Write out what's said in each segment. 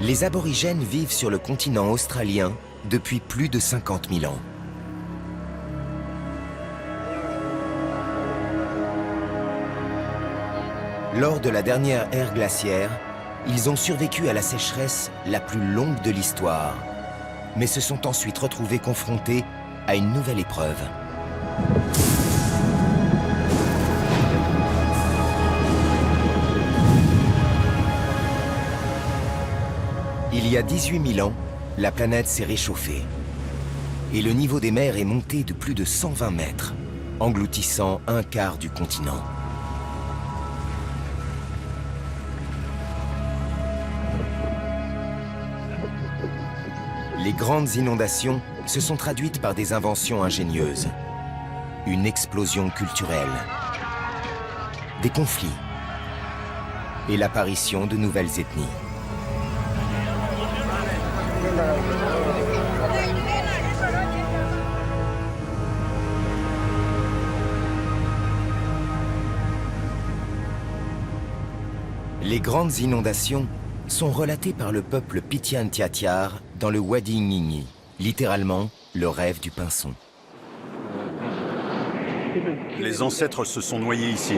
Les aborigènes vivent sur le continent australien depuis plus de 50 000 ans. Lors de la dernière ère glaciaire, ils ont survécu à la sécheresse la plus longue de l'histoire, mais se sont ensuite retrouvés confrontés à une nouvelle épreuve. Il y a 18 000 ans, la planète s'est réchauffée et le niveau des mers est monté de plus de 120 mètres, engloutissant un quart du continent. Les grandes inondations se sont traduites par des inventions ingénieuses, une explosion culturelle, des conflits et l'apparition de nouvelles ethnies. Les grandes inondations sont relatées par le peuple Pitjantjatjara Tiatiar dans le Wadi Ngingni, littéralement le rêve du pinson. Les ancêtres se sont noyés ici.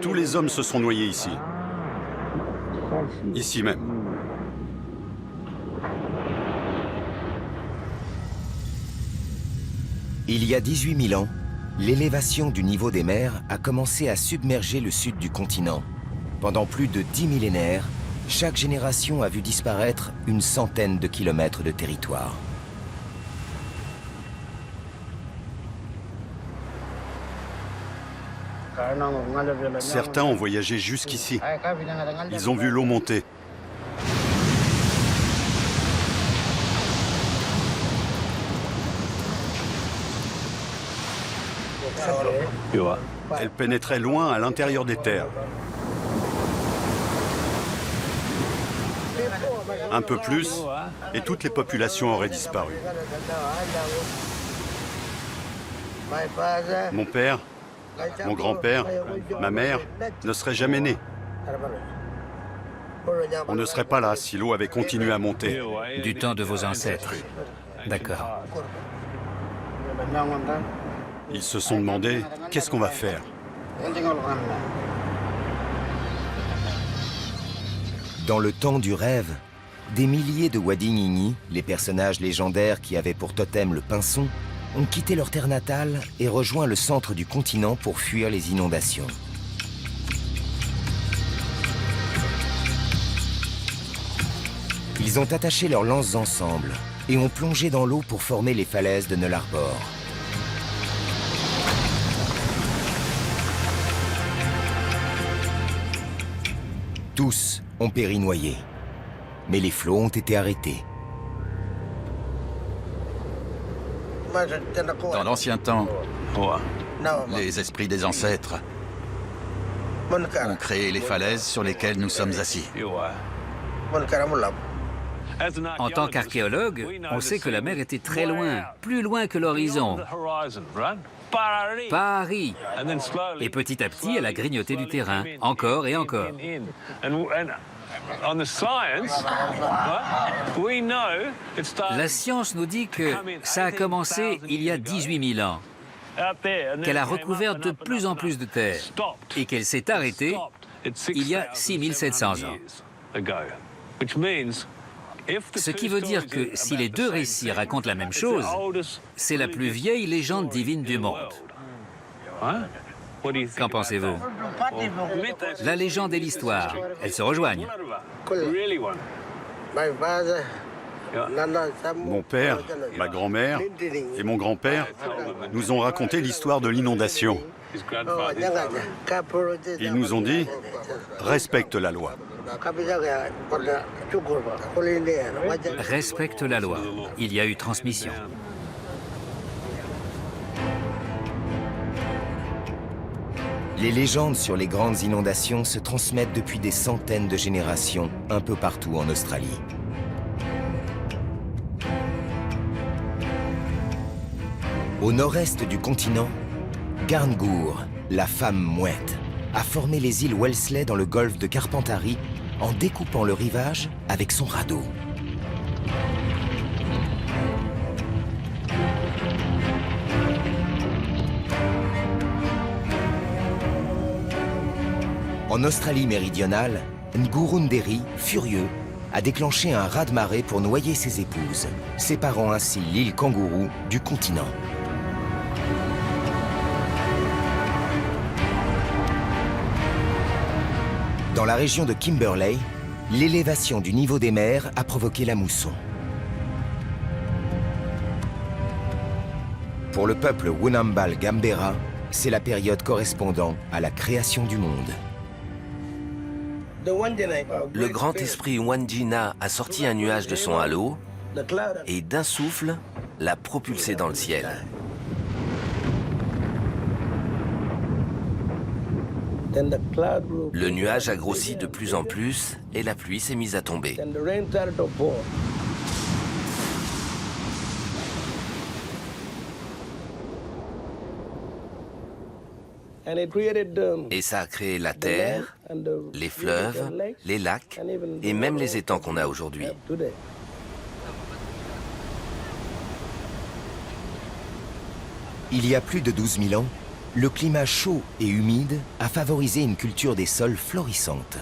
Tous les hommes se sont noyés ici. Ici même. Il y a 18 000 ans, l'élévation du niveau des mers a commencé à submerger le sud du continent. Pendant plus de 10 millénaires, chaque génération a vu disparaître une centaine de kilomètres de territoire. Certains ont voyagé jusqu'ici. Ils ont vu l'eau monter. Elle pénétrait loin à l'intérieur des terres. Un peu plus, et toutes les populations auraient disparu. Mon père, mon grand-père, ma mère ne seraient jamais nés. On ne serait pas là si l'eau avait continué à monter. Du temps de vos ancêtres. D'accord. Ils se sont demandé, qu'est-ce qu'on va faire? Dans le temps du rêve, des milliers de Wadi Ngingni, les personnages légendaires qui avaient pour totem le pinson, ont quitté leur terre natale et rejoint le centre du continent pour fuir les inondations. Ils ont attaché leurs lances ensemble et ont plongé dans l'eau pour former les falaises de Nullarbor. Tous ont péri noyés, mais les flots ont été arrêtés. Dans l'ancien temps, les esprits des ancêtres ont créé les falaises sur lesquelles nous sommes assis. En tant qu'archéologue, on sait que la mer était très loin, plus loin que l'horizon. Paris. Et petit à petit, elle a grignoté du terrain, encore et encore. La science nous dit que ça a commencé il y a 18 000 ans, qu'elle a recouvert de plus en plus de terre et qu'elle s'est arrêtée il y a 6 700 ans. Ce qui veut dire que si les deux récits racontent la même chose, c'est la plus vieille légende divine du monde. Qu'en pensez-vous? La légende et l'histoire, elles se rejoignent. Mon père, ma grand-mère et mon grand-père nous ont raconté l'histoire de l'inondation. Ils nous ont dit « Respecte la loi ». Respecte la loi. Il y a eu transmission. Les légendes sur les grandes inondations se transmettent depuis des centaines de générations un peu partout en Australie. Au nord-est du continent, Garngoor, la femme mouette, a formé les îles Wellesley dans le golfe de Carpentarie en découpant le rivage avec son radeau. En Australie méridionale, Ngurunderi, furieux, a déclenché un raz-de-marée pour noyer ses épouses, séparant ainsi l'île Kangourou du continent. Dans la région de Kimberley, l'élévation du niveau des mers a provoqué la mousson. Pour le peuple Wunambal Gambera, c'est la période correspondant à la création du monde. Le grand esprit Wandjina a sorti un nuage de son halo et d'un souffle l'a propulsé dans le ciel. Le nuage a grossi de plus en plus et la pluie s'est mise à tomber. Et ça a créé la terre, les fleuves, les lacs et même les étangs qu'on a aujourd'hui. Il y a plus de 12 000 ans, le climat chaud et humide a favorisé une culture des sols florissante.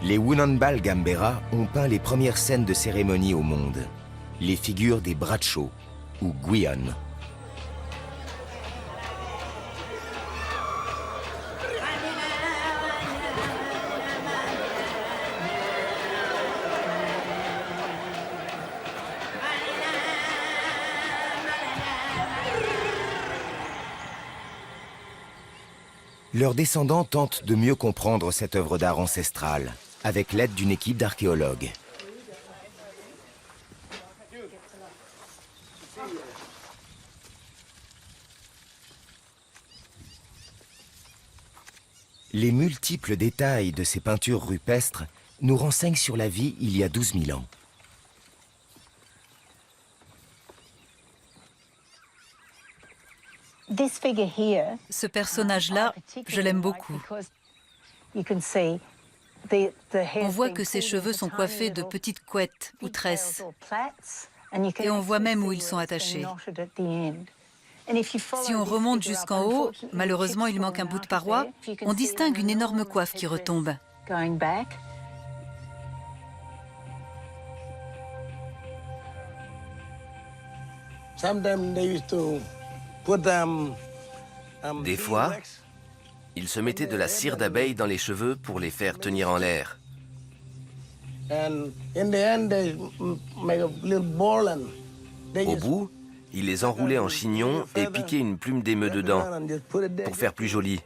Les Wunambal Gambera ont peint les premières scènes de cérémonie au monde, les figures des Bradshaw ou Gwion. Leurs descendants tentent de mieux comprendre cette œuvre d'art ancestrale, avec l'aide d'une équipe d'archéologues. Les multiples détails de ces peintures rupestres nous renseignent sur la vie il y a 12 000 ans. Ce personnage-là, je l'aime beaucoup. On voit que ses cheveux sont coiffés de petites couettes ou tresses. Et on voit même où ils sont attachés. Si on remonte jusqu'en haut, malheureusement il manque un bout de paroi, on distingue une énorme coiffe qui retombe. Des fois, ils se mettaient de la cire d'abeille dans les cheveux pour les faire tenir en l'air. Au bout, ils les enroulaient en chignon et piquaient une plume d'émeu dedans pour faire plus joli.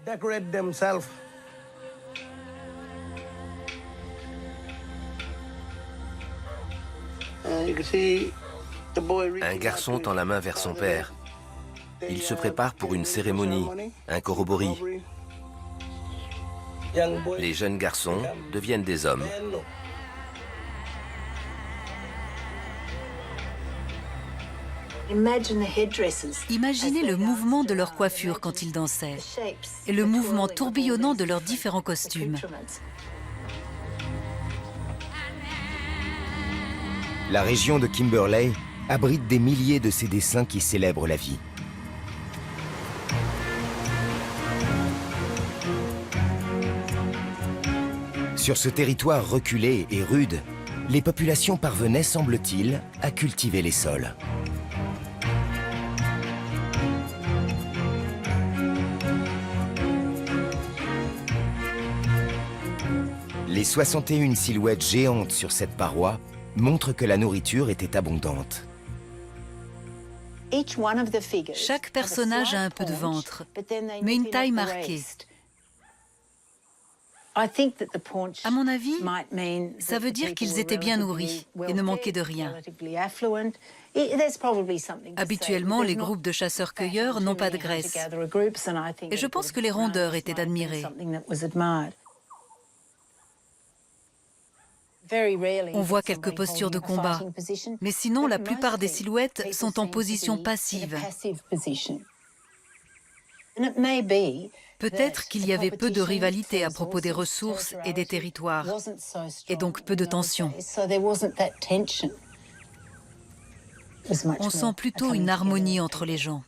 Un garçon tend la main vers son père. Il se prépare pour une cérémonie, un corroboree. Les jeunes garçons deviennent des hommes. Imaginez le mouvement de leur coiffure quand ils dansaient et le mouvement tourbillonnant de leurs différents costumes. La région de Kimberley abrite des milliers de ces dessins qui célèbrent la vie. Sur ce territoire reculé et rude, les populations parvenaient, semble-t-il, à cultiver les sols. Les 61 silhouettes géantes sur cette paroi montrent que la nourriture était abondante. Chaque personnage a un peu de ventre, mais une taille marquée. À mon avis, ça veut dire qu'ils étaient bien nourris et ne manquaient de rien. Habituellement, les groupes de chasseurs-cueilleurs n'ont pas de graisse. Et je pense que les rondeurs étaient admirés. On voit quelques postures de combat, mais sinon, la plupart des silhouettes sont en position passive. Peut-être qu'il y avait peu de rivalité à propos des ressources et des territoires, et donc peu de tension. On sent plutôt une harmonie entre les gens.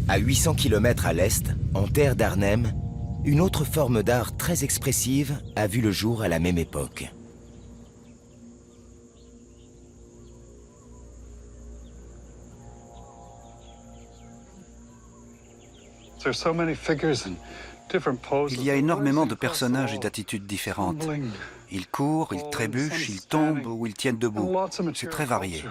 À 800 km à l'est, en terre d'Arnhem, une autre forme d'art très expressive a vu le jour à la même époque. Il y a énormément de personnages et d'attitudes différentes. Ils courent, ils trébuchent, ils tombent ou ils tiennent debout. C'est très varié.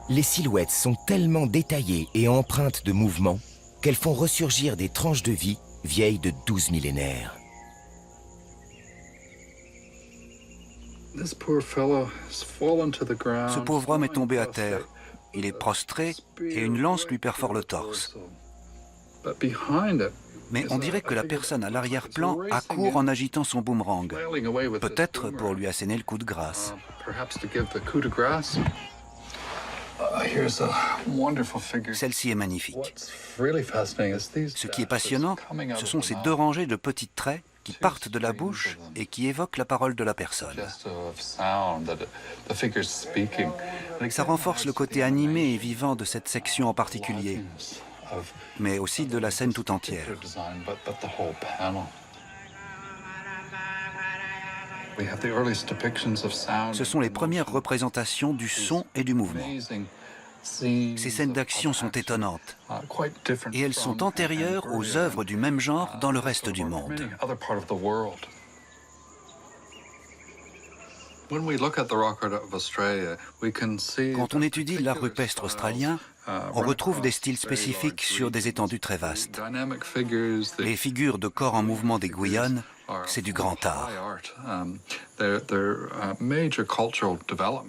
Les silhouettes sont tellement détaillées et empreintes de mouvement qu'elles font ressurgir des tranches de vie vieilles de 12 millénaires. Ce pauvre homme est tombé à terre. Il est prostré et une lance lui perfore le torse. Mais on dirait que la personne à l'arrière-plan accourt en agitant son boomerang, peut-être pour lui asséner le coup de grâce. Celle-ci est magnifique. Ce qui est passionnant, ce sont ces deux rangées de petites traits qui partent de la bouche et qui évoquent la parole de la personne. Ça renforce le côté animé et vivant de cette section en particulier, mais aussi de la scène tout entière. Ce sont les premières représentations du son et du mouvement. Ces scènes d'action sont étonnantes et elles sont antérieures aux œuvres du même genre dans le reste du monde. Quand on étudie l'art rupestre australien, on retrouve des styles spécifiques sur des étendues très vastes. Les figures de corps en mouvement des Guyones, c'est du grand art.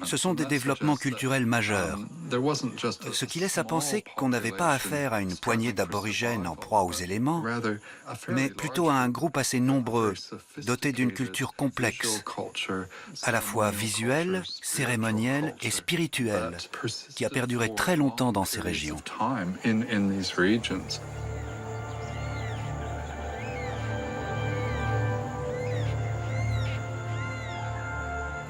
Ce sont des développements culturels majeurs, ce qui laisse à penser qu'on n'avait pas affaire à une poignée d'aborigènes en proie aux éléments, mais plutôt à un groupe assez nombreux, doté d'une culture complexe, à la fois visuelle, cérémonielle et spirituelle, qui a perduré très longtemps dans ces régions.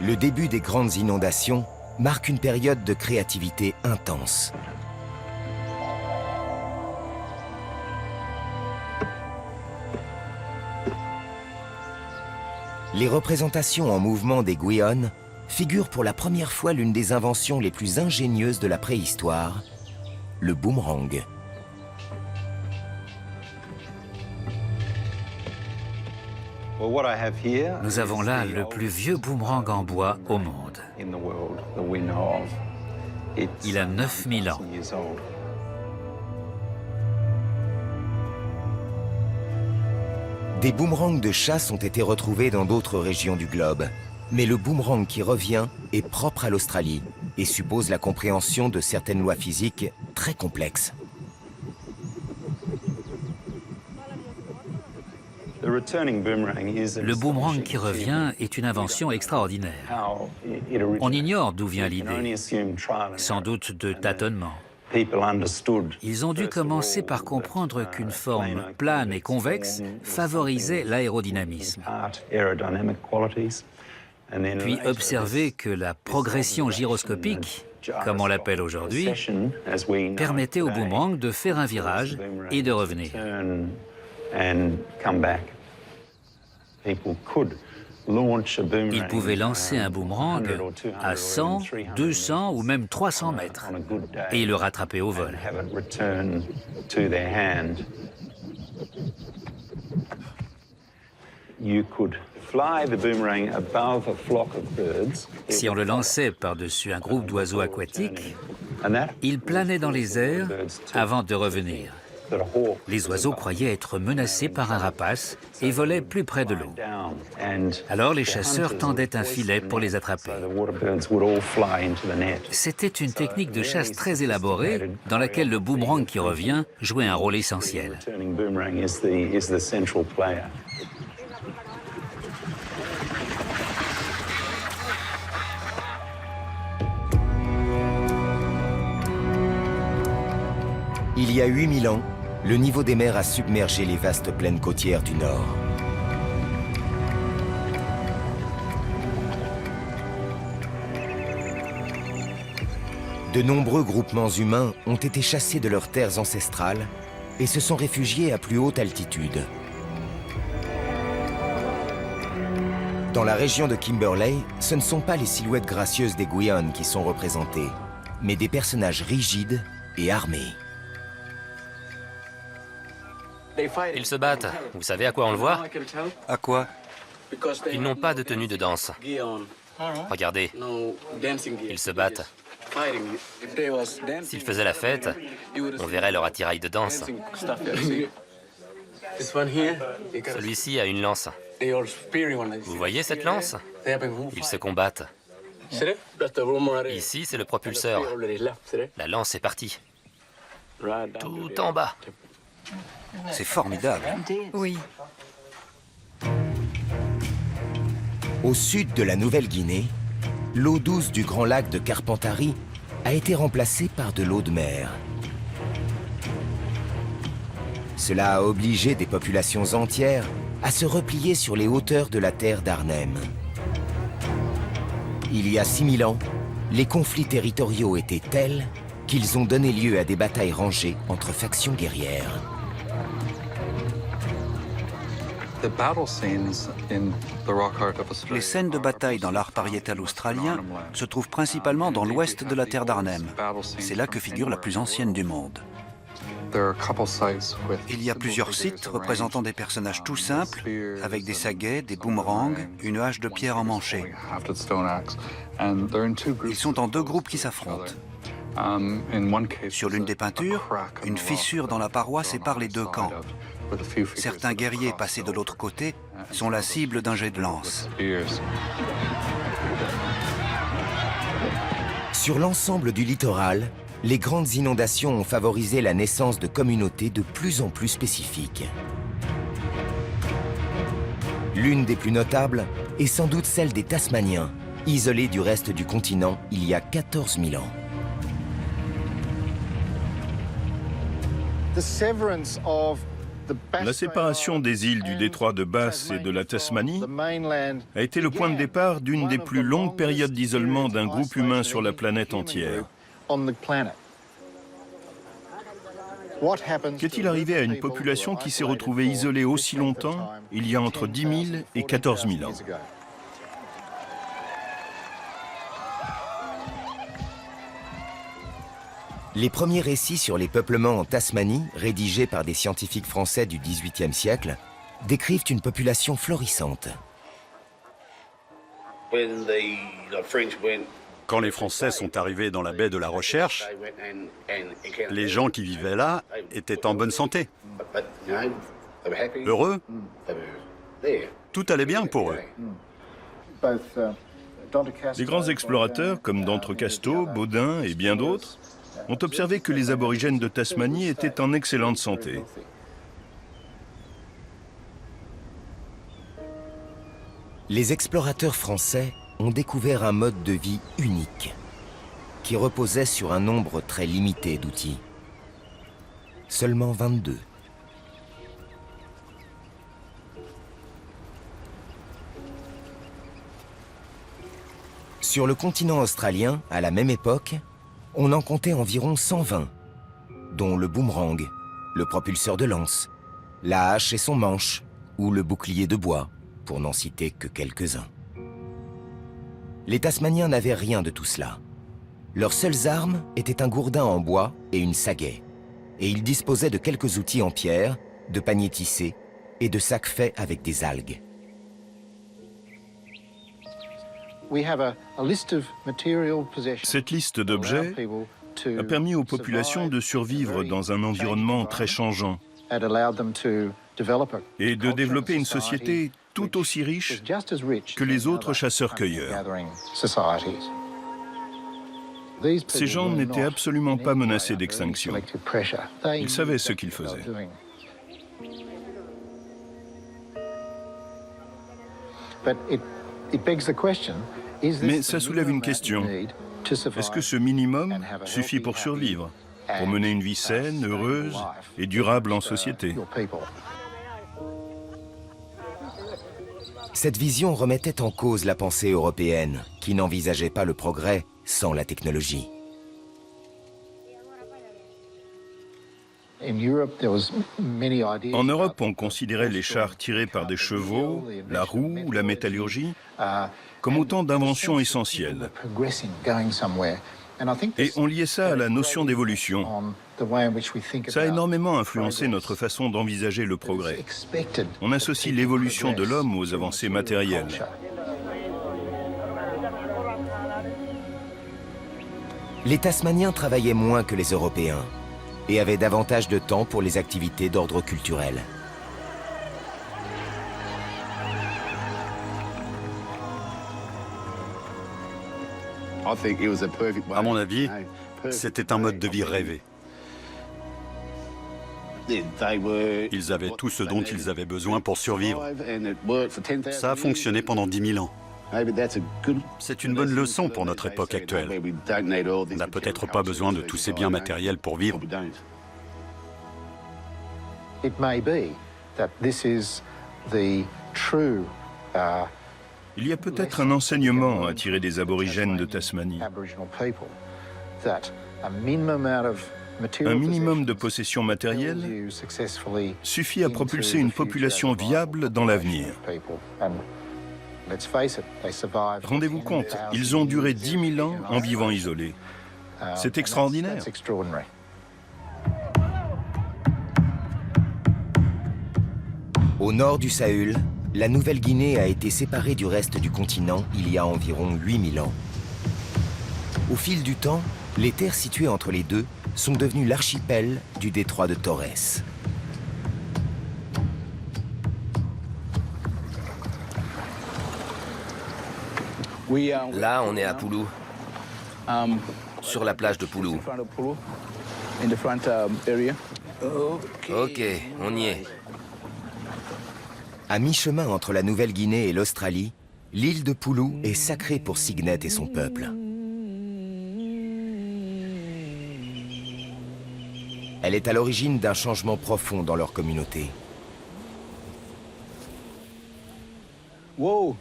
Le début des grandes inondations marque une période de créativité intense. Les représentations en mouvement des Guyones figurent pour la première fois l'une des inventions les plus ingénieuses de la préhistoire, le boomerang. Nous avons là le plus vieux boomerang en bois au monde. Il a 9000 ans. Des boomerangs de chasse ont été retrouvés dans d'autres régions du globe. Mais le boomerang qui revient est propre à l'Australie et suppose la compréhension de certaines lois physiques très complexes. Le boomerang qui revient est une invention extraordinaire. On ignore d'où vient l'idée, sans doute de tâtonnement. Ils ont dû commencer par comprendre qu'une forme plane et convexe favorisait l'aérodynamisme. Puis observer que la progression gyroscopique, comme on l'appelle aujourd'hui, permettait au boomerang de faire un virage et de revenir. Il pouvait lancer un boomerang à 100, 200 ou même 300 mètres et le rattraper au vol. Si on le lançait par-dessus un groupe d'oiseaux aquatiques, Ils planaient dans les airs avant de revenir. Les oiseaux croyaient être menacés par un rapace et volaient plus près de l'eau. Alors les chasseurs tendaient un filet pour les attraper. C'était une technique de chasse très élaborée dans laquelle le boomerang qui revient jouait un rôle essentiel. Il y a 8000 ans, le niveau des mers a submergé les vastes plaines côtières du Nord. De nombreux groupements humains ont été chassés de leurs terres ancestrales et se sont réfugiés à plus haute altitude. Dans la région de Kimberley, ce ne sont pas les silhouettes gracieuses des Guyans qui sont représentées, mais des personnages rigides et armés. Ils se battent. Vous savez à quoi on le voit? À quoi? Ils n'ont pas de tenue de danse. Regardez, ils se battent. S'ils faisaient la fête, on verrait leur attirail de danse. Celui-ci a une lance. Vous voyez cette lance? Ils se combattent. Ici, c'est le propulseur. La lance est partie. Tout en bas. C'est formidable. Oui. Au sud de la Nouvelle-Guinée, l'eau douce du grand lac de Carpentarie a été remplacée par de l'eau de mer. Cela a obligé des populations entières à se replier sur les hauteurs de la terre d'Arnhem. Il y a 6000 ans, les conflits territoriaux étaient tels qu'ils ont donné lieu à des batailles rangées entre factions guerrières. Les scènes de bataille dans l'art pariétal australien se trouvent principalement dans l'ouest de la terre d'Arnhem. C'est là que figure la plus ancienne du monde. Il y a plusieurs sites représentant des personnages tout simples, avec des saguets, des boomerangs, une hache de pierre emmanchée. Ils sont en deux groupes qui s'affrontent. Sur l'une des peintures, une fissure dans la paroi sépare les deux camps. Certains guerriers passés de l'autre côté sont la cible d'un jet de lance. Sur l'ensemble du littoral, les grandes inondations ont favorisé la naissance de communautés de plus en plus spécifiques. L'une des plus notables est sans doute celle des Tasmaniens, isolés du reste du continent il y a 14 000 ans. La séparation des îles du détroit de Bass et de la Tasmanie a été le point de départ d'une des plus longues périodes d'isolement d'un groupe humain sur la planète entière. Qu'est-il arrivé à une population qui s'est retrouvée isolée aussi longtemps, il y a entre 10 000 et 14 000 ans? Les premiers récits sur les peuplements en Tasmanie, rédigés par des scientifiques français du XVIIIe siècle, décrivent une population florissante. Quand les Français sont arrivés dans la baie de la Recherche, les gens qui vivaient là étaient en bonne santé. Heureux. Tout allait bien pour eux. Les grands explorateurs, comme d'Entrecasteaux, Baudin et bien d'autres, ont observé que les aborigènes de Tasmanie étaient en excellente santé. Les explorateurs français ont découvert un mode de vie unique, qui reposait sur un nombre très limité d'outils. Seulement 22. Sur le continent australien, à la même époque, on en comptait environ 120, dont le boomerang, le propulseur de lance, la hache et son manche, ou le bouclier de bois, pour n'en citer que quelques-uns. Les Tasmaniens n'avaient rien de tout cela. Leurs seules armes étaient un gourdin en bois et une sagaie, et ils disposaient de quelques outils en pierre, de paniers tissés et de sacs faits avec des algues. Cette liste d'objets a permis aux populations de survivre dans un environnement très changeant et de développer une société tout aussi riche que les autres chasseurs-cueilleurs. Ces gens n'étaient absolument pas menacés d'extinction. Ils savaient ce qu'ils faisaient. Mais ça soulève une question. Est-ce que ce minimum suffit pour survivre, pour mener une vie saine, heureuse et durable en société? Cette vision remettait en cause la pensée européenne, qui n'envisageait pas le progrès sans la technologie. En Europe, on considérait les chars tirés par des chevaux, la roue ou la métallurgie comme autant d'inventions essentielles. Et on liait ça à la notion d'évolution. Ça a énormément influencé notre façon d'envisager le progrès. On associe l'évolution de l'homme aux avancées matérielles. Les Tasmaniens travaillaient moins que les Européens et avaient davantage de temps pour les activités d'ordre culturel. À mon avis, c'était un mode de vie rêvé. Ils avaient tout ce dont ils avaient besoin pour survivre. Ça a fonctionné pendant 10 000 ans. C'est une bonne leçon pour notre époque actuelle. On n'a peut-être pas besoin de tous ces biens matériels pour vivre. Il y a peut-être un enseignement à tirer des aborigènes de Tasmanie. Un minimum de possession matérielle suffit à propulser une population viable dans l'avenir. Rendez-vous compte, ils ont duré 10 000 ans en vivant isolés. C'est extraordinaire. Au nord du Sahul, la Nouvelle-Guinée a été séparée du reste du continent il y a environ 8 000 ans. Au fil du temps, les terres situées entre les deux sont devenues l'archipel du détroit de Torres. Là, on est à Pulu, sur la plage de Pulu. Ok, on y est. À mi-chemin entre la Nouvelle-Guinée et l'Australie, l'île de Pulu est sacrée pour Signet et son peuple. Elle est à l'origine d'un changement profond dans leur communauté. Wow.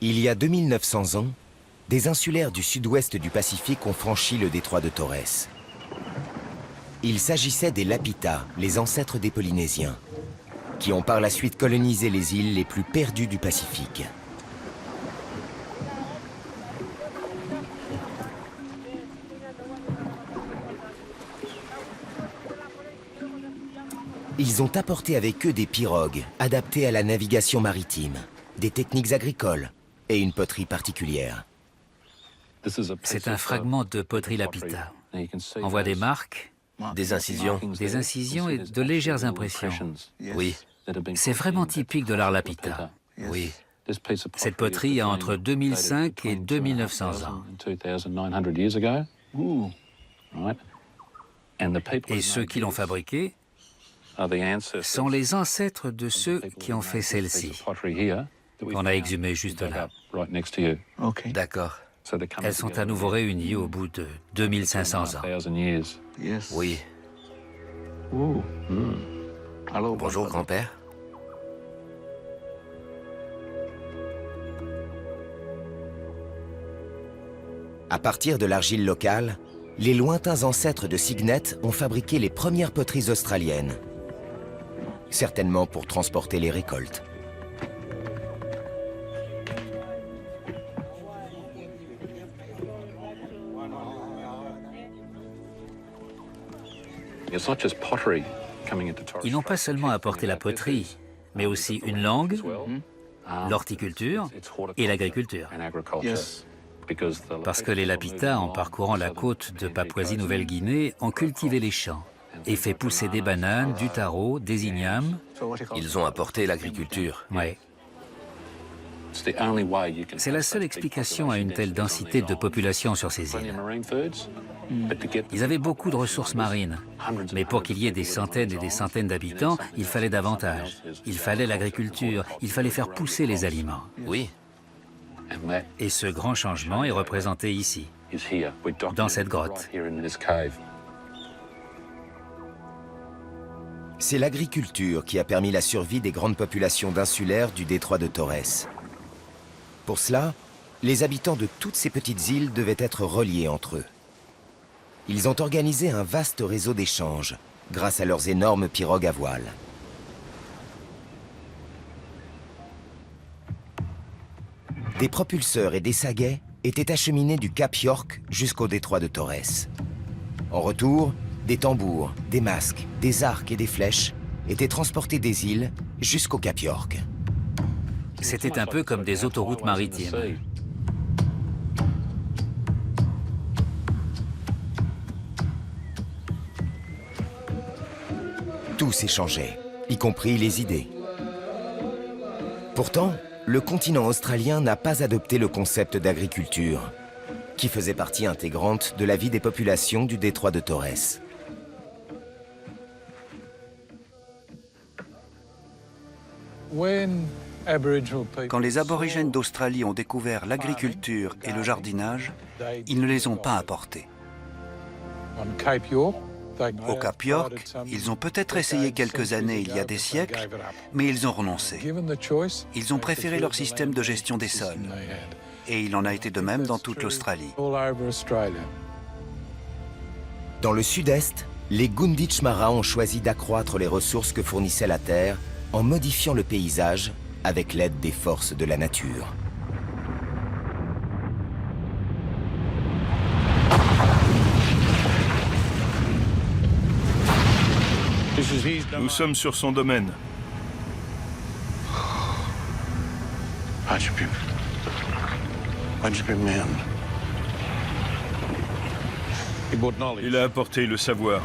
Il y a 2900 ans, des insulaires du sud-ouest du Pacifique ont franchi le détroit de Torres. Il s'agissait des Lapita, les ancêtres des Polynésiens, qui ont par la suite colonisé les îles les plus perdues du Pacifique. Ils ont apporté avec eux des pirogues adaptées à la navigation maritime, des techniques agricoles et une poterie particulière. C'est un fragment de poterie lapita. On voit des marques, Des incisions. et de légères impressions. Oui, C'est vraiment typique de l'art lapita. oui. Cette poterie a entre 2005 et 2900 ans. Et ceux qui l'ont fabriquée sont les ancêtres de ceux qui ont fait celle-ci, qu'on a exhumée juste là. D'accord. Elles sont à nouveau réunies au bout de 2500 ans. Oui. Bonjour, grand-père. À partir de l'argile locale, les lointains ancêtres de Signet ont fabriqué les premières poteries australiennes, certainement pour transporter les récoltes. Ils n'ont pas seulement apporté la poterie, mais aussi une langue, l'horticulture et l'agriculture. Parce que les Lapita, en parcourant la côte de Papouasie-Nouvelle-Guinée, ont cultivé les champs et fait pousser des bananes, du taro, des ignames. Ils ont apporté l'agriculture. Ouais. C'est la seule explication à une telle densité de population sur ces îles. Ils avaient beaucoup de ressources marines, mais pour qu'il y ait des centaines et des centaines d'habitants, il fallait davantage. Il fallait l'agriculture, il fallait faire pousser les aliments. Oui. Et ce grand changement est représenté ici, dans cette grotte. C'est l'agriculture qui a permis la survie des grandes populations d'insulaires du détroit de Torres. Pour cela, les habitants de toutes ces petites îles devaient être reliés entre eux. Ils ont organisé un vaste réseau d'échanges, grâce à leurs énormes pirogues à voile. Des propulseurs et des saguets étaient acheminés du Cap York jusqu'au détroit de Torres. En retour, des tambours, des masques, des arcs et des flèches étaient transportés des îles jusqu'au Cap York. C'était un peu comme des autoroutes maritimes. Tout s'échangeait, y compris les idées. Pourtant, le continent australien n'a pas adopté le concept d'agriculture, qui faisait partie intégrante de la vie des populations du détroit de Torres. Quand les aborigènes d'Australie ont découvert l'agriculture et le jardinage, ils ne les ont pas apportés. Au Cap York, ils ont peut-être essayé quelques années il y a des siècles, mais ils ont renoncé. Ils ont préféré leur système de gestion des sols. Et il en a été de même dans toute l'Australie. Dans le sud-est, les Gunditjmara ont choisi d'accroître les ressources que fournissait la terre en modifiant le paysage avec l'aide des forces de la nature. Nous sommes sur son domaine. Il a apporté le savoir,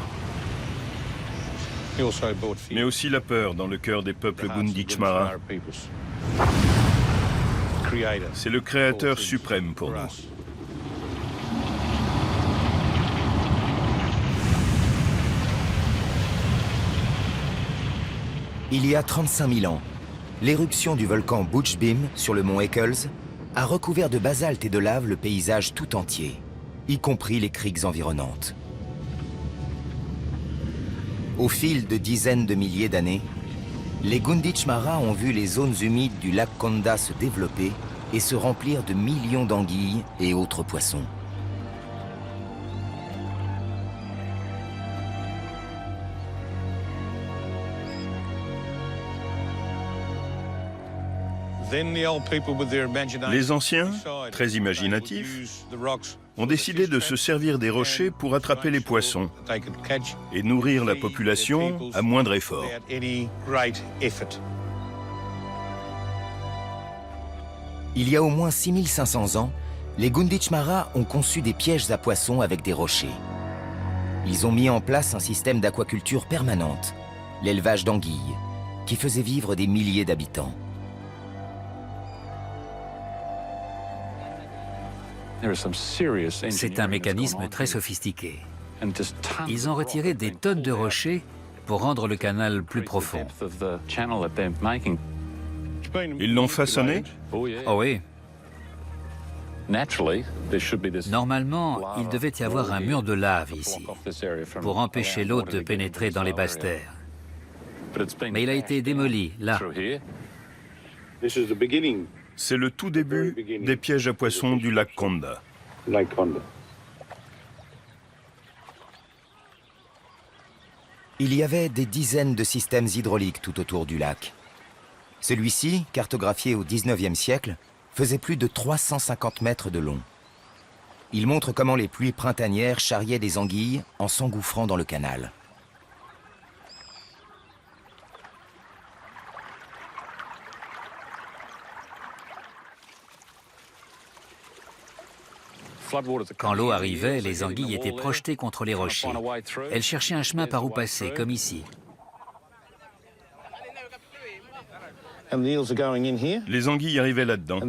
mais aussi la peur dans le cœur des peuples Gunditjmara. C'est le créateur suprême pour nous. Il y a 35 000 ans, l'éruption du volcan Butchbim sur le mont Eccles a recouvert de basalte et de lave le paysage tout entier, y compris les criques environnantes. Au fil de dizaines de milliers d'années, les Gunditjmara ont vu les zones humides du lac Konda se développer et se remplir de millions d'anguilles et autres poissons. Les anciens, très imaginatifs, ont décidé de se servir des rochers pour attraper les poissons et nourrir la population à moindre effort. Il y a au moins 6500 ans, les Gunditjmara ont conçu des pièges à poissons avec des rochers. Ils ont mis en place un système d'aquaculture permanente, l'élevage d'anguilles, qui faisait vivre des milliers d'habitants. C'est un mécanisme très sophistiqué. Ils ont retiré des tonnes de rochers pour rendre le canal plus profond. Ils l'ont façonné? Oh oui. Normalement, il devait y avoir un mur de lave ici, pour empêcher l'eau de pénétrer dans les basses terres. Mais il a été démoli, là. C'est le tout début des pièges à poissons du lac Konda. Il y avait des dizaines de systèmes hydrauliques tout autour du lac. Celui-ci, cartographié au XIXe siècle, faisait plus de 350 mètres de long. Il montre comment les pluies printanières charriaient des anguilles en s'engouffrant dans le canal. Quand l'eau arrivait, les anguilles étaient projetées contre les rochers. Elles cherchaient un chemin par où passer, comme ici. Les anguilles arrivaient là-dedans.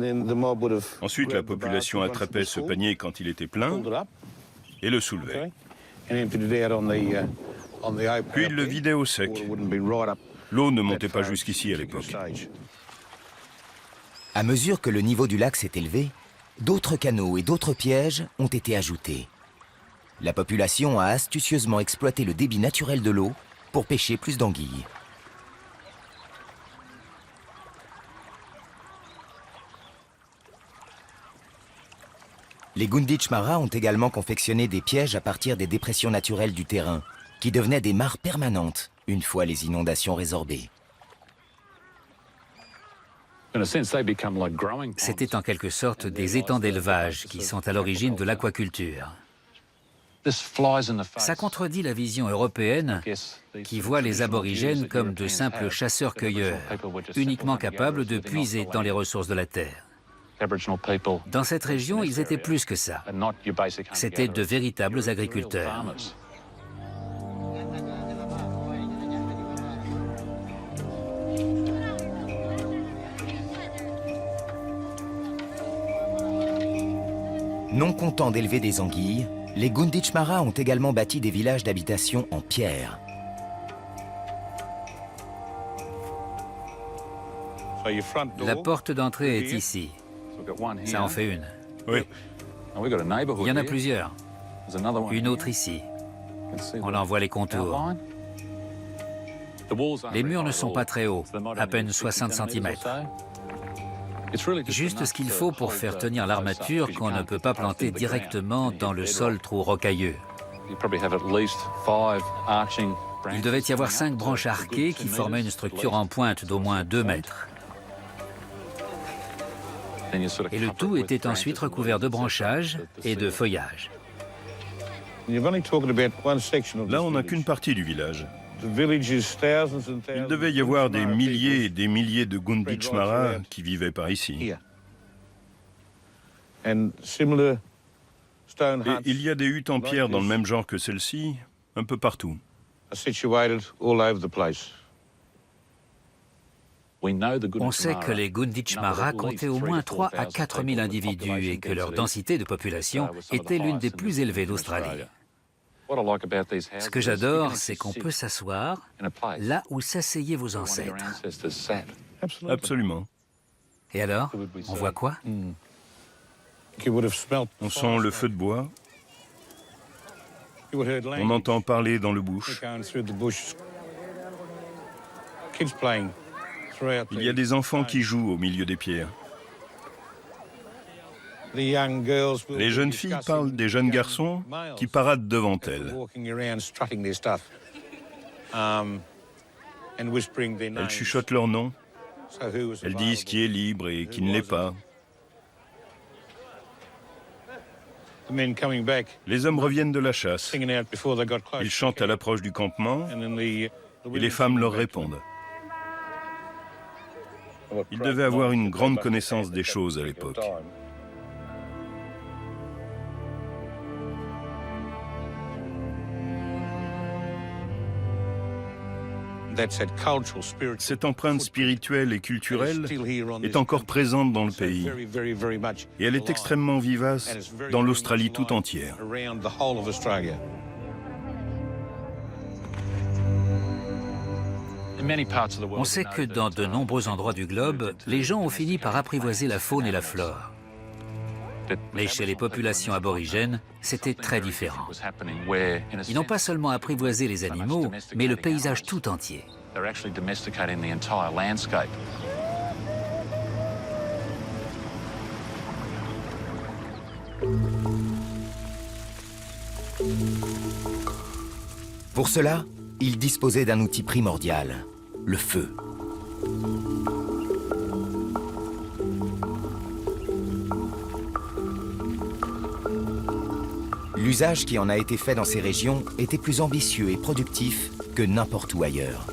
Ensuite, la population attrapait ce panier quand il était plein et le soulevait. Puis il le vidait au sec. L'eau ne montait pas jusqu'ici à l'époque. À mesure que le niveau du lac s'est élevé, d'autres canaux et d'autres pièges ont été ajoutés. La population a astucieusement exploité le débit naturel de l'eau pour pêcher plus d'anguilles. Les Gunditjmara ont également confectionné des pièges à partir des dépressions naturelles du terrain, qui devenaient des mares permanentes une fois les inondations résorbées. C'était en quelque sorte des étangs d'élevage qui sont à l'origine de l'aquaculture. Ça contredit la vision européenne qui voit les aborigènes comme de simples chasseurs-cueilleurs, uniquement capables de puiser dans les ressources de la terre. Dans cette région, ils étaient plus que ça. C'étaient de véritables agriculteurs. Non contents d'élever des anguilles, les Gunditjmara ont également bâti des villages d'habitation en pierre. La porte d'entrée est ici. Ça en fait une. Oui. Il y en a plusieurs. Une autre ici. On en voit les contours. Les murs ne sont pas très hauts, à peine 60 cm. Juste ce qu'il faut pour faire tenir l'armature qu'on ne peut pas planter directement dans le sol trop rocailleux. Il devait y avoir 5 branches arquées qui formaient une structure en pointe d'au moins 2 mètres. Et le tout était ensuite recouvert de branchages et de feuillages. Là, on n'a qu'une partie du village. Il devait y avoir des milliers et des milliers de Gunditjmara qui vivaient par ici. Et il y a des huttes en pierre dans le même genre que celle-ci, un peu partout. On sait que les Gunditjmara comptaient au moins 3 à 4 000 individus et que leur densité de population était l'une des plus élevées d'Australie. Ce que j'adore, c'est qu'on peut s'asseoir là où s'asseyaient vos ancêtres. Absolument. Et alors, on voit quoi? On sent le feu de bois. On entend parler dans le bush. Il y a des enfants qui jouent au milieu des pierres. Les jeunes filles parlent des jeunes garçons qui paradent devant elles. Elles chuchotent leur nom. Elles disent qui est libre et qui ne l'est pas. Les hommes reviennent de la chasse. Ils chantent à l'approche du campement et les femmes leur répondent. Ils devaient avoir une grande connaissance des choses à l'époque. Cette empreinte spirituelle et culturelle est encore présente dans le pays et elle est extrêmement vivace dans l'Australie tout entière. On sait que dans de nombreux endroits du globe, les gens ont fini par apprivoiser la faune et la flore. Mais chez les populations aborigènes, c'était très différent. Ils n'ont pas seulement apprivoisé les animaux, mais le paysage tout entier. Pour cela, ils disposaient d'un outil primordial, le feu. L'usage qui en a été fait dans ces régions était plus ambitieux et productif que n'importe où ailleurs.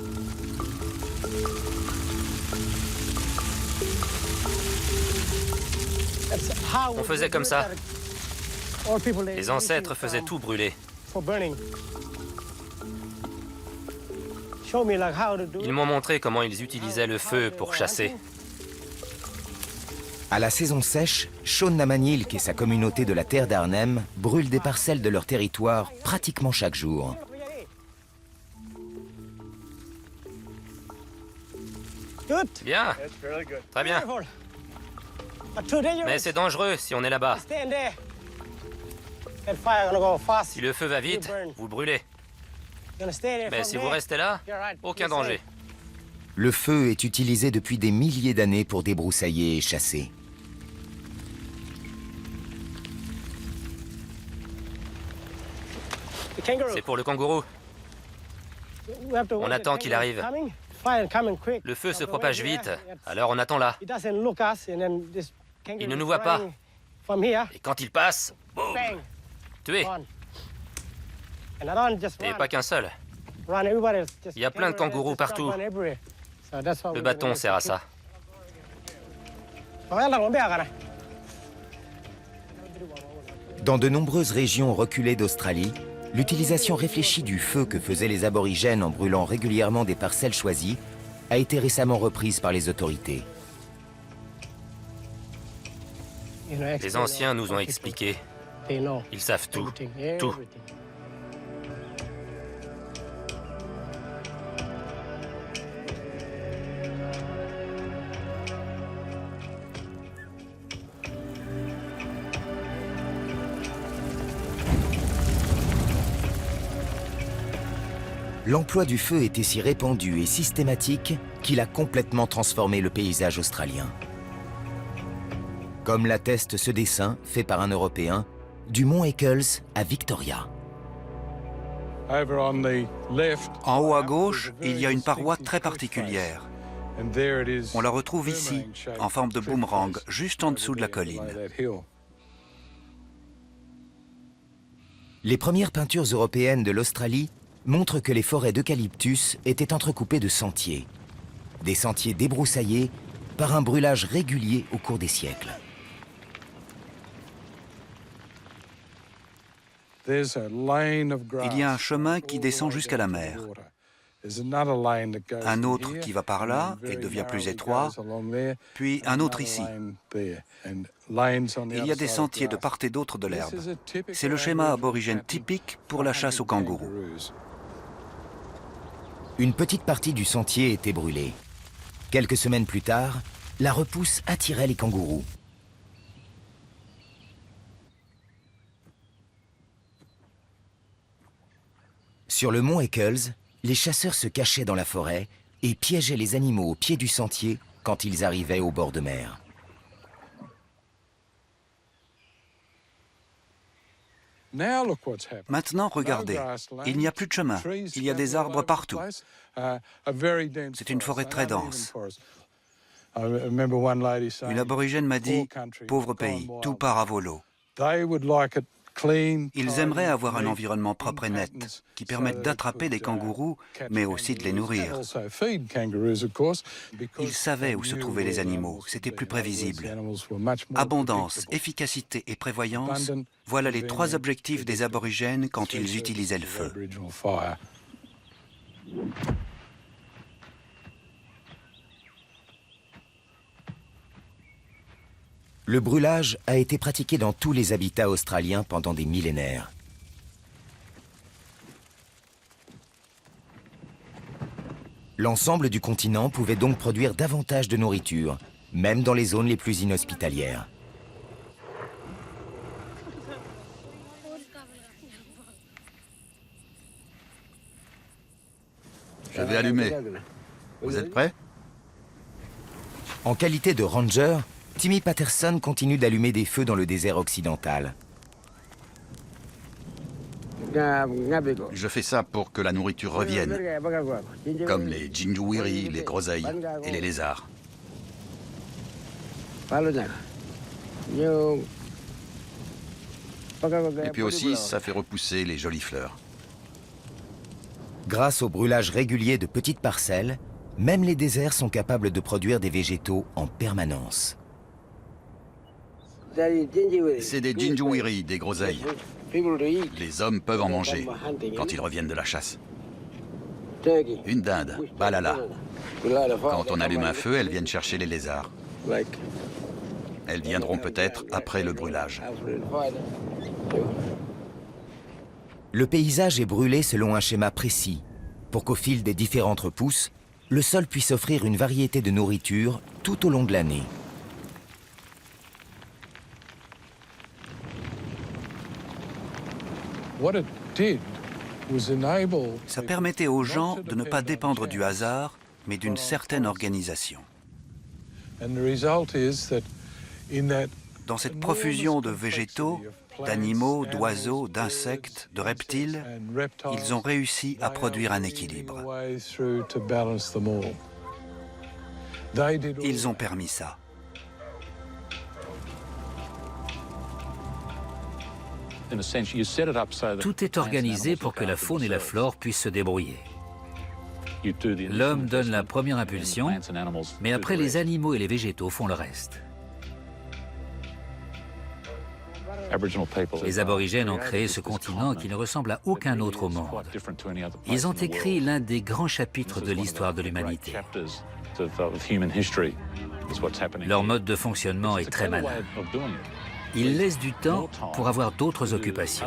On faisait comme ça. Les ancêtres faisaient tout brûler. Ils m'ont montré comment ils utilisaient le feu pour chasser. À la saison sèche, Sean Namanilk et sa communauté de la terre d'Arnhem brûlent des parcelles de leur territoire pratiquement chaque jour. Bien. Très bien. Mais c'est dangereux si on est là-bas. Si le feu va vite, vous brûlez. Mais si vous restez là, aucun danger. Le feu est utilisé depuis des milliers d'années pour débroussailler et chasser. C'est pour le kangourou. On attend qu'il arrive. Le feu se propage vite, alors on attend là. Il ne nous voit pas. Et quand il passe, boum, tué. Et pas qu'un seul. Il y a plein de kangourous partout. Le bâton sert à ça. Dans de nombreuses régions reculées d'Australie, l'utilisation réfléchie du feu que faisaient les aborigènes en brûlant régulièrement des parcelles choisies a été récemment reprise par les autorités. Les anciens nous ont expliqué. Ils savent tout. Tout. L'emploi du feu était si répandu et systématique qu'il a complètement transformé le paysage australien. Comme l'atteste ce dessin, fait par un Européen, du mont Eccles à Victoria. En haut à gauche, il y a une paroi très particulière. On la retrouve ici, en forme de boomerang, juste en dessous de la colline. Les premières peintures européennes de l'Australie montrent que les forêts d'eucalyptus étaient entrecoupées de sentiers. Des sentiers débroussaillés par un brûlage régulier au cours des siècles. Il y a un chemin qui descend jusqu'à la mer. Un autre qui va par là et devient plus étroit, puis un autre ici. Il y a des sentiers de part et d'autre de l'herbe. C'est le schéma aborigène typique pour la chasse aux kangourous. Une petite partie du sentier était brûlée. Quelques semaines plus tard, la repousse attirait les kangourous. Sur le mont Eccles, les chasseurs se cachaient dans la forêt et piégeaient les animaux au pied du sentier quand ils arrivaient au bord de mer. Maintenant, regardez, il n'y a plus de chemin. Il y a des arbres partout. C'est une forêt très dense. Une aborigène m'a dit, « Pauvre pays, tout part à volo. » Ils aimeraient avoir un environnement propre et net, qui permette d'attraper des kangourous, mais aussi de les nourrir. Ils savaient où se trouvaient les animaux, c'était plus prévisible. Abondance, efficacité et prévoyance, voilà les trois objectifs des aborigènes quand ils utilisaient le feu. Le brûlage a été pratiqué dans tous les habitats australiens pendant des millénaires. L'ensemble du continent pouvait donc produire davantage de nourriture, même dans les zones les plus inhospitalières. Je vais allumer. Vous êtes prêts? En qualité de ranger, Timmy Patterson continue d'allumer des feux dans le désert occidental. Je fais ça pour que la nourriture revienne, comme les ginjuwiri, les groseilles et les lézards. Et puis aussi, ça fait repousser les jolies fleurs. Grâce au brûlage régulier de petites parcelles, même les déserts sont capables de produire des végétaux en permanence. C'est des ginjuiri, des groseilles. Les hommes peuvent en manger quand ils reviennent de la chasse. Une dinde, balala. Quand on allume un feu, elles viennent chercher les lézards. Elles viendront peut-être après le brûlage. Le paysage est brûlé selon un schéma précis, pour qu'au fil des différentes repousses, le sol puisse offrir une variété de nourriture tout au long de l'année. Ça permettait aux gens de ne pas dépendre du hasard, mais d'une certaine organisation. Dans cette profusion de végétaux, d'animaux, d'oiseaux, d'insectes, de reptiles, ils ont réussi à produire un équilibre. Ils ont permis ça. Tout est organisé pour que la faune et la flore puissent se débrouiller. L'homme donne la première impulsion, mais après les animaux et les végétaux font le reste. Les aborigènes ont créé ce continent qui ne ressemble à aucun autre au monde. Ils ont écrit l'un des grands chapitres de l'histoire de l'humanité. Leur mode de fonctionnement est très malin. Ils laissent du temps pour avoir d'autres occupations.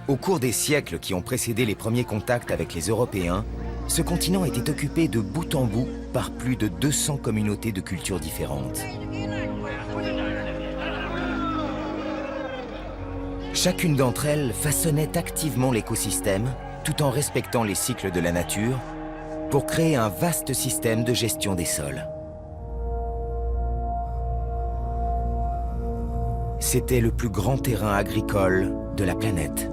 Au cours des siècles qui ont précédé les premiers contacts avec les Européens, ce continent était occupé de bout en bout par plus de 200 communautés de cultures différentes. Chacune d'entre elles façonnait activement l'écosystème tout en respectant les cycles de la nature pour créer un vaste système de gestion des sols. C'était le plus grand terrain agricole de la planète.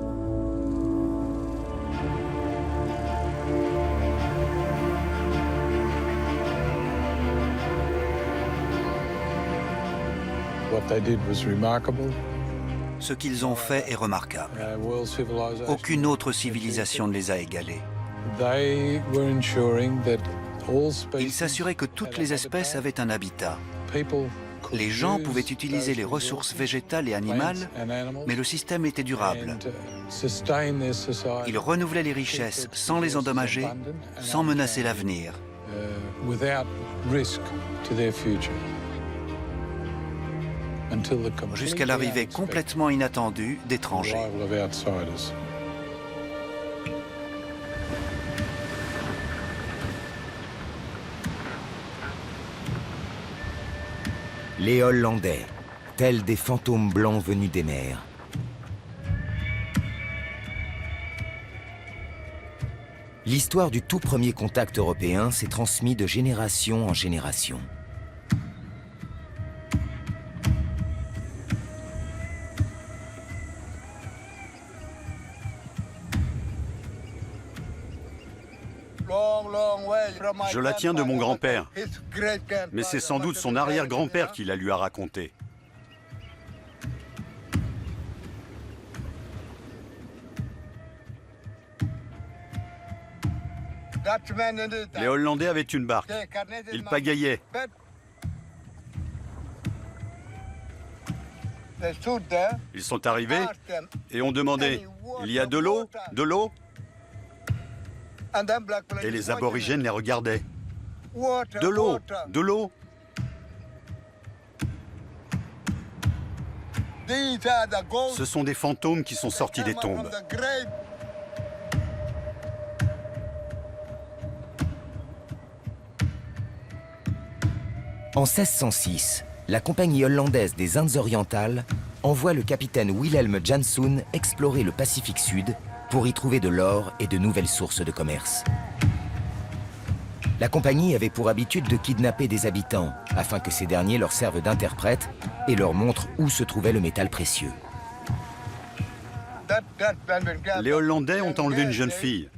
Ce qu'ils ont fait est remarquable. Aucune autre civilisation ne les a égalés. Ils s'assuraient que toutes les espèces avaient un habitat. Les gens pouvaient utiliser les ressources végétales et animales, mais le système était durable. Ils renouvelaient les richesses sans les endommager, sans menacer l'avenir. Jusqu'à l'arrivée complètement inattendue d'étrangers. Les Hollandais, tels des fantômes blancs venus des mers. L'histoire du tout premier contact européen s'est transmise de génération en génération. Je la tiens de mon grand-père, mais c'est sans doute son arrière-grand-père qui la lui a racontée. Les Hollandais avaient une barque. Ils pagaillaient. Ils sont arrivés et ont demandé « Il y a de l'eau? De l'eau ?» Et les aborigènes les regardaient. « De l'eau! De l'eau !» Ce sont des fantômes qui sont sortis des tombes. En 1606, la compagnie hollandaise des Indes orientales envoie le capitaine Wilhelm Janszoon explorer le Pacifique Sud pour y trouver de l'or et de nouvelles sources de commerce. La compagnie avait pour habitude de kidnapper des habitants afin que ces derniers leur servent d'interprètes et leur montrent où se trouvait le métal précieux. Les Hollandais ont enlevé une jeune fille.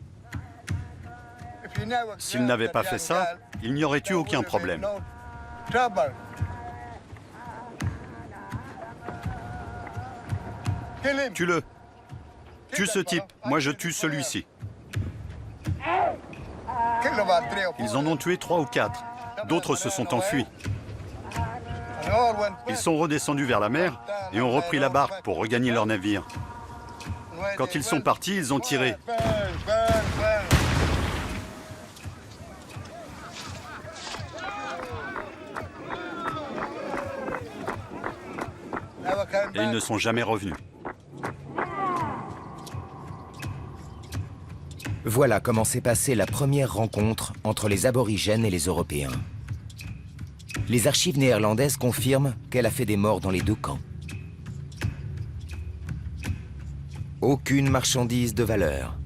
S'ils n'avaient pas fait ça, il n'y aurait eu aucun problème. Tue-le. Tue ce type. Moi, je tue celui-ci. Ils en ont tué 3 ou 4. D'autres se sont enfuis. Ils sont redescendus vers la mer et ont repris la barque pour regagner leur navire. Quand ils sont partis, ils ont tiré. Et ils ne sont jamais revenus. Voilà comment s'est passée la première rencontre entre les aborigènes et les Européens. Les archives néerlandaises confirment qu'elle a fait des morts dans les 2 camps. Aucune marchandise de valeur,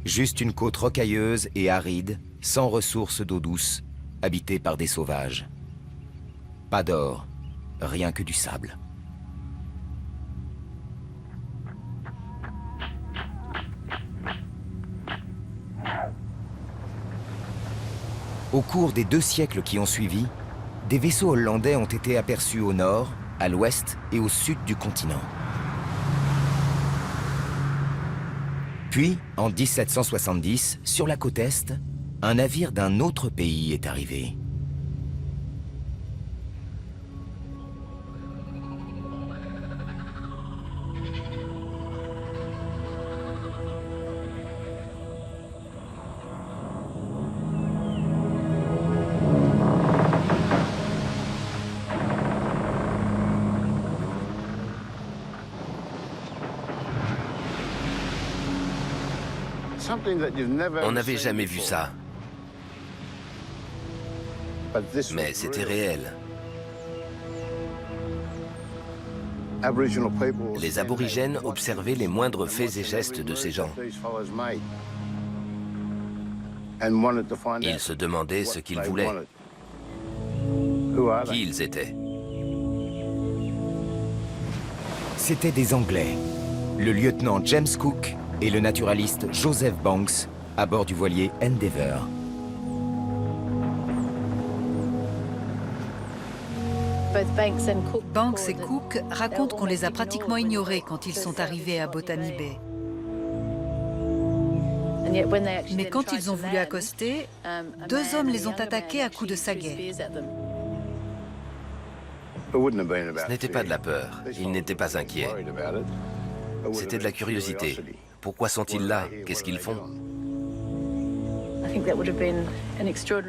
juste une côte rocailleuse et aride, sans ressources d'eau douce, habitée par des sauvages. Pas d'or, rien que du sable. Au cours des 2 siècles qui ont suivi, des vaisseaux hollandais ont été aperçus au nord, à l'ouest et au sud du continent. Puis, en 1770, sur la côte est, un navire d'un autre pays est arrivé. On n'avait jamais vu ça. Mais c'était réel. Les aborigènes observaient les moindres faits et gestes de ces gens. Ils se demandaient ce qu'ils voulaient. Qui ils étaient. C'étaient des Anglais. Le lieutenant James Cook et le naturaliste Joseph Banks à bord du voilier Endeavour. Banks et Cook racontent qu'on les a pratiquement ignorés quand ils sont arrivés à Botany Bay. Mais quand ils ont voulu accoster, 2 hommes les ont attaqués à coups de sagaie. Ce n'était pas de la peur. Ils n'étaient pas inquiets. C'était de la curiosité. Pourquoi sont-ils là? Qu'est-ce qu'ils font?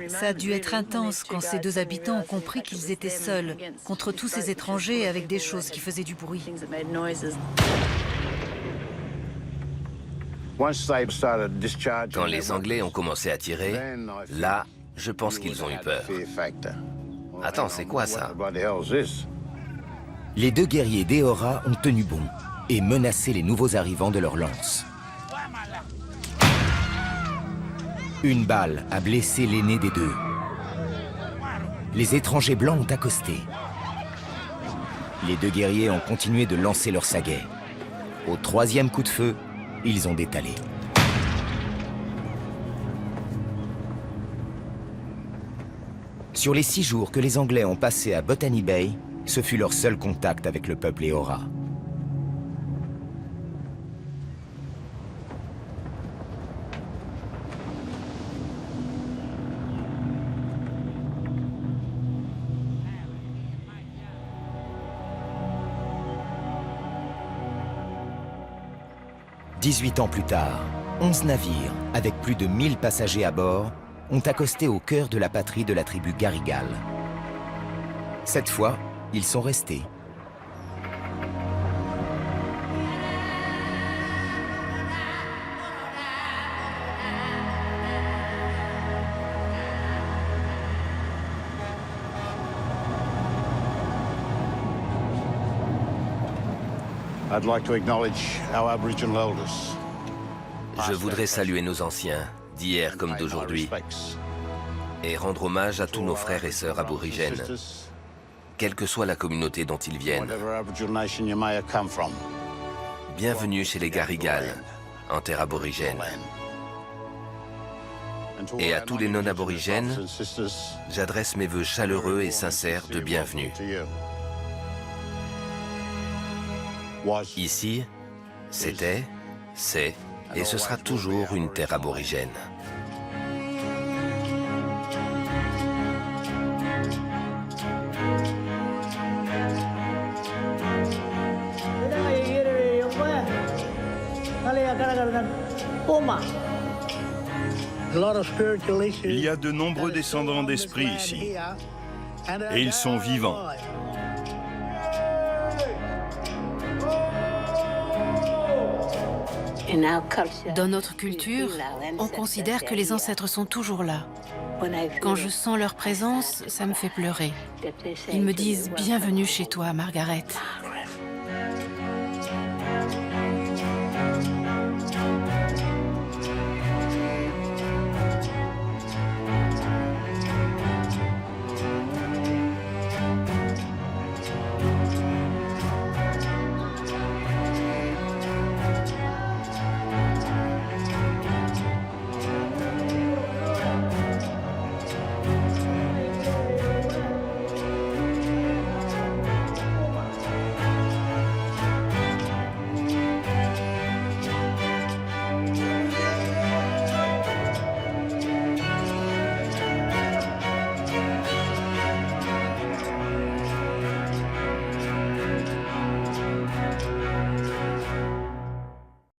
Ça a dû être intense quand ces 2 habitants ont compris qu'ils étaient seuls contre tous ces étrangers avec des choses qui faisaient du bruit. Quand les Anglais ont commencé à tirer, là, je pense qu'ils ont eu peur. Attends, c'est quoi ça? Les 2 guerriers d'Eora ont tenu bon et menacé les nouveaux arrivants de leurs lances. Une balle a blessé l'aîné des 2. Les étrangers blancs ont accosté. Les 2 guerriers ont continué de lancer leurs saguets. Au 3e coup de feu, ils ont détalé. Sur les 6 jours que les Anglais ont passés à Botany Bay, ce fut leur seul contact avec le peuple Eora. « 18 ans plus tard, 11 navires, avec plus de 1000 passagers à bord, ont accosté au cœur de la patrie de la tribu Garigal. Cette fois, ils sont restés. Je voudrais saluer nos anciens, d'hier comme d'aujourd'hui, et rendre hommage à tous nos frères et sœurs aborigènes, quelle que soit la communauté dont ils viennent. Bienvenue chez les Garigal, en terre aborigène. Et à tous les non-aborigènes, j'adresse mes vœux chaleureux et sincères de bienvenue. Ici, c'était, c'est et ce sera toujours une terre aborigène. Il y a de nombreux descendants d'esprits ici, et ils sont vivants. Dans notre culture, on considère que les ancêtres sont toujours là. Quand je sens leur présence, ça me fait pleurer. Ils me disent « Bienvenue chez toi, Margaret ».